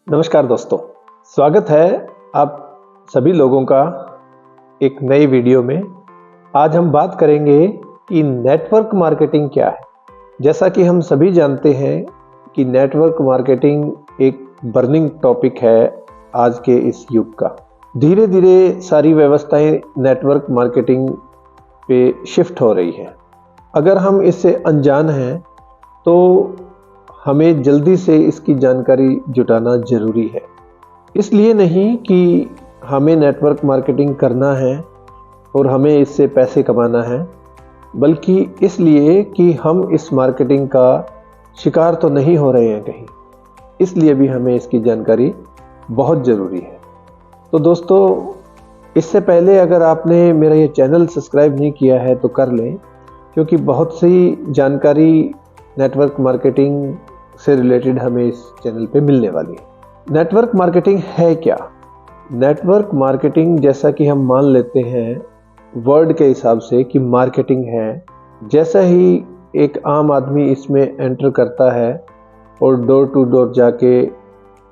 नमस्कार दोस्तों, स्वागत है आप सभी लोगों का एक नई वीडियो में। आज हम बात करेंगे कि नेटवर्क मार्केटिंग क्या है। जैसा कि हम सभी जानते हैं कि नेटवर्क मार्केटिंग एक बर्निंग टॉपिक है आज के इस युग का। धीरे धीरे सारी व्यवस्थाएं नेटवर्क मार्केटिंग पे शिफ्ट हो रही है। अगर हम इससे अनजान हैं तो हमें जल्दी से इसकी जानकारी जुटाना जरूरी है। इसलिए नहीं कि हमें नेटवर्क मार्केटिंग करना है और हमें इससे पैसे कमाना है, बल्कि इसलिए कि हम इस मार्केटिंग का शिकार तो नहीं हो रहे हैं कहीं, इसलिए भी हमें इसकी जानकारी बहुत ज़रूरी है। तो दोस्तों, इससे पहले अगर आपने मेरा ये चैनल सब्सक्राइब नहीं किया है तो कर लें, क्योंकि बहुत सी जानकारी नेटवर्क मार्केटिंग से रिलेटेड हमें इस चैनल पे मिलने वाली है। नेटवर्क मार्केटिंग है क्या? नेटवर्क मार्केटिंग जैसा कि हम मान लेते हैं वर्ड के हिसाब से कि मार्केटिंग है, जैसा ही एक आम आदमी इसमें एंटर करता है और डोर टू डोर जाके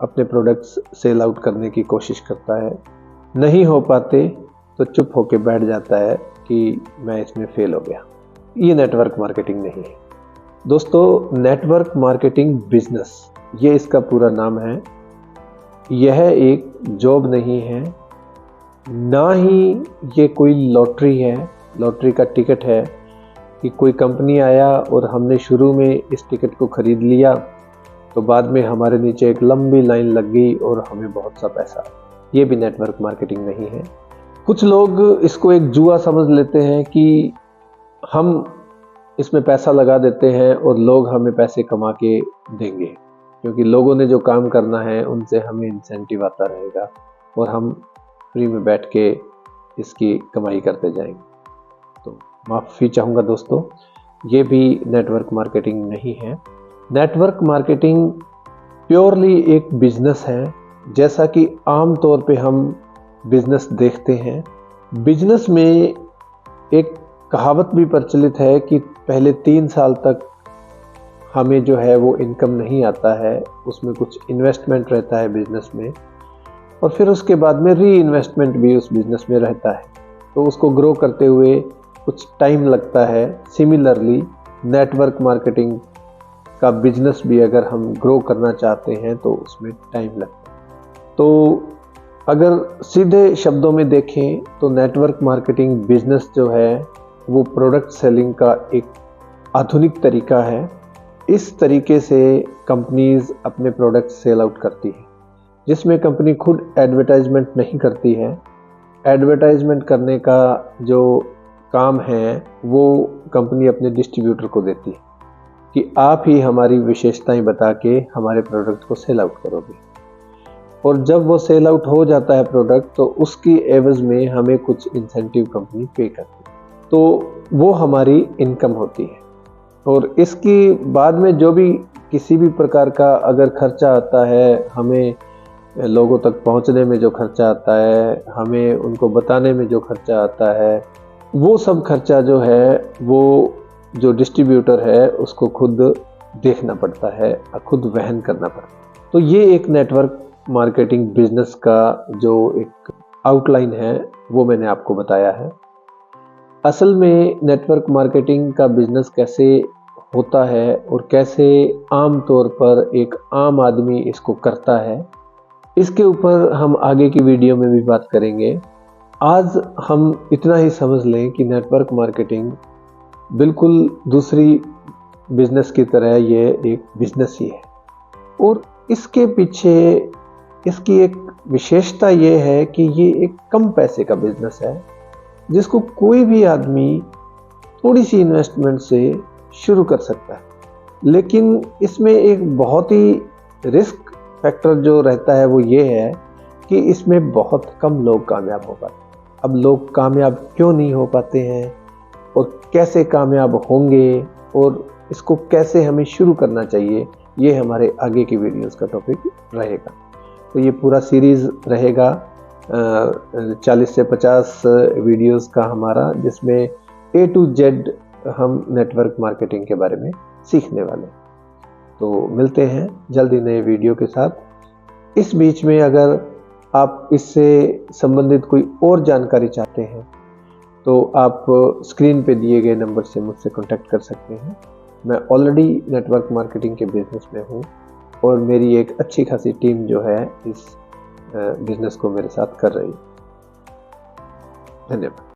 अपने प्रोडक्ट्स सेल आउट करने की कोशिश करता है, नहीं हो पाते तो चुप होके बैठ जाता है कि मैं इसमें फेल हो गया। ये नेटवर्क मार्केटिंग नहीं है दोस्तों। नेटवर्क मार्केटिंग बिजनेस, ये इसका पूरा नाम है। यह एक जॉब नहीं है, ना ही ये कोई लॉटरी है, लॉटरी का टिकट है कि कोई कंपनी आया और हमने शुरू में इस टिकट को खरीद लिया तो बाद में हमारे नीचे एक लंबी लाइन लग गई और हमें बहुत सा पैसा। ये भी नेटवर्क मार्केटिंग नहीं है। कुछ लोग इसको एक जुआ समझ लेते हैं कि हम इसमें पैसा लगा देते हैं और लोग हमें पैसे कमा के देंगे, क्योंकि लोगों ने जो काम करना है उनसे हमें इंसेंटिव आता रहेगा और हम फ्री में बैठ के इसकी कमाई करते जाएंगे। तो माफ़ी चाहूँगा दोस्तों, ये भी नेटवर्क मार्केटिंग नहीं है। नेटवर्क मार्केटिंग प्योरली एक बिजनेस है, जैसा कि आम तौर पे हम बिजनेस देखते हैं। बिजनेस में एक कहावत भी प्रचलित है कि पहले 3 साल तक हमें जो है वो इनकम नहीं आता है, उसमें कुछ इन्वेस्टमेंट रहता है बिजनेस में, और फिर उसके बाद में री इन्वेस्टमेंट भी उस बिजनेस में रहता है, तो उसको ग्रो करते हुए कुछ टाइम लगता है। सिमिलरली नेटवर्क मार्केटिंग का बिजनेस भी अगर हम ग्रो करना चाहते हैं तो उसमें टाइम लगता है। तो अगर सीधे शब्दों में देखें तो नेटवर्क मार्केटिंग बिजनेस जो है वो प्रोडक्ट सेलिंग का एक आधुनिक तरीका है। इस तरीके से कंपनीज अपने प्रोडक्ट सेल आउट करती है, जिसमें कंपनी खुद एडवर्टाइजमेंट नहीं करती है। एडवर्टाइजमेंट करने का जो काम है वो कंपनी अपने डिस्ट्रीब्यूटर को देती है कि आप ही हमारी विशेषताएं बता के हमारे प्रोडक्ट को सेल आउट करोगे, और जब वो सेल आउट हो जाता है प्रोडक्ट तो उसकी एवज में हमें कुछ इंसेंटिव कंपनी पे करती है, तो वो हमारी इनकम होती है। और इसकी बाद में जो भी किसी भी प्रकार का अगर खर्चा आता है, हमें लोगों तक पहुंचने में जो खर्चा आता है, हमें उनको बताने में जो खर्चा आता है, वो सब खर्चा जो है वो जो डिस्ट्रीब्यूटर है उसको खुद देखना पड़ता है, खुद वहन करना पड़ता है। तो ये एक नेटवर्क मार्केटिंग बिजनेस का जो एक आउटलाइन है वो मैंने आपको बताया है। असल में नेटवर्क मार्केटिंग का बिजनेस कैसे होता है और कैसे आम तौर पर एक आम आदमी इसको करता है, इसके ऊपर हम आगे की वीडियो में भी बात करेंगे। आज हम इतना ही समझ लें कि नेटवर्क मार्केटिंग बिल्कुल दूसरी बिजनेस की तरह ये एक बिजनेस ही है, और इसके पीछे इसकी एक विशेषता ये है कि ये एक कम पैसे का बिजनेस है, जिसको कोई भी आदमी थोड़ी सी इन्वेस्टमेंट से शुरू कर सकता है। लेकिन इसमें एक बहुत ही रिस्क फैक्टर जो रहता है वो ये है कि इसमें बहुत कम लोग कामयाब हो पाते हैं। अब लोग कामयाब क्यों नहीं हो पाते हैं और कैसे कामयाब होंगे और इसको कैसे हमें शुरू करना चाहिए, ये हमारे आगे की वीडियोस का टॉपिक रहेगा। तो ये पूरा सीरीज़ रहेगा 40 से 50 वीडियोस का हमारा, जिसमें A to Z हम नेटवर्क मार्केटिंग के बारे में सीखने वाले। तो मिलते हैं जल्दी नए वीडियो के साथ। इस बीच में अगर आप इससे संबंधित कोई और जानकारी चाहते हैं तो आप स्क्रीन पे दिए गए नंबर से मुझसे कांटेक्ट कर सकते हैं। मैं ऑलरेडी नेटवर्क मार्केटिंग के बिजनेस में हूँ और मेरी एक अच्छी खासी टीम जो है इस बिजनेस को मेरे साथ कर रही है। धन्यवाद।